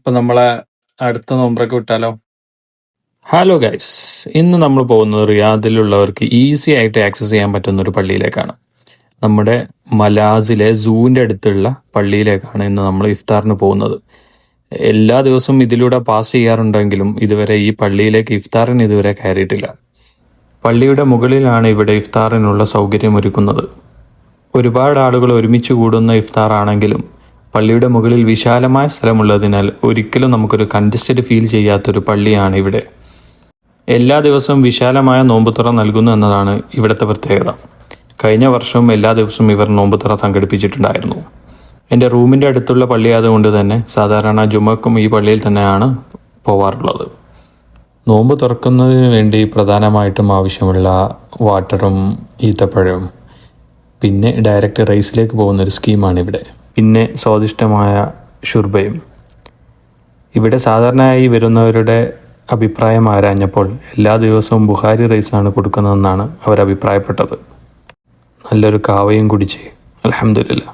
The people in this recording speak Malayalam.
അപ്പൊ നമ്മളെ അടുത്ത നോമ്പറൊക്കെ വിട്ടാലോ? ഹലോ ഗൈസ്, ഇന്ന് നമ്മൾ പോകുന്നത് റിയാദിലുള്ളവർക്ക് ഈസി ആയിട്ട് ആക്സസ് ചെയ്യാൻ പറ്റുന്ന ഒരു പള്ളിയിലേക്കാണ്. നമ്മുടെ മലാസിലെ സൂവിൻ്റെ അടുത്തുള്ള പള്ളിയിലേക്കാണ് ഇന്ന് നമ്മൾ ഇഫ്താറിന് പോകുന്നത്. എല്ലാ ദിവസവും ഇതിലൂടെ പാസ് ചെയ്യാറുണ്ടെങ്കിലും ഇതുവരെ ഈ പള്ളിയിലേക്ക് ഇഫ്താറിന് ഇതുവരെ കയറിയിട്ടില്ല. പള്ളിയുടെ മുകളിലാണ് ഇവിടെ ഇഫ്താറിനുള്ള സൗകര്യം ഒരുക്കുന്നത്. ഒരുപാട് ആളുകൾ ഒരുമിച്ച് കൂടുന്ന ഇഫ്താർ ആണെങ്കിലും പള്ളിയുടെ മുകളിൽ വിശാലമായ സ്ഥലമുള്ളതിനാൽ ഒരിക്കലും നമുക്കൊരു കൺജസ്റ്റഡ് ഫീൽ ചെയ്യാത്തൊരു പള്ളിയാണ് ഇവിടെ. എല്ലാ ദിവസവും വിശാലമായ നോമ്പുതുറ നൽകുന്നു എന്നതാണ് ഇവിടുത്തെ പ്രത്യേകത. കഴിഞ്ഞ വർഷവും എല്ലാ ദിവസവും ഇവർ നോമ്പുതുറ സംഘടിപ്പിച്ചിട്ടുണ്ടായിരുന്നു. എൻ്റെ റൂമിൻ്റെ അടുത്തുള്ള പള്ളി ആയതുകൊണ്ട് തന്നെ സാധാരണ ജുമക്കും ഈ പള്ളിയിൽ തന്നെയാണ് പോവാറുള്ളത്. നോമ്പ് തുറക്കുന്നതിന് വേണ്ടി പ്രധാനമായിട്ടും ആവശ്യമുള്ള വാട്ടറും ഈത്തപ്പഴവും പിന്നെ ഡയറക്റ്റ് റൈസിലേക്ക് പോകുന്നൊരു സ്കീമാണിവിടെ. പിന്നെ സ്വാദിഷ്ടമായ ഷുർബയും. ഇവിടെ സാധാരണയായി വരുന്നവരുടെ അഭിപ്രായം ആരാഞ്ഞപ്പോൾ എല്ലാ ദിവസവും ബുഖാരി റൈസാണ് കൊടുക്കുന്നതെന്നാണ് അവർ അഭിപ്രായപ്പെട്ടത്. നല്ലൊരു കാവയും കുടിച്ച് അൽഹംദുലില്ലാ.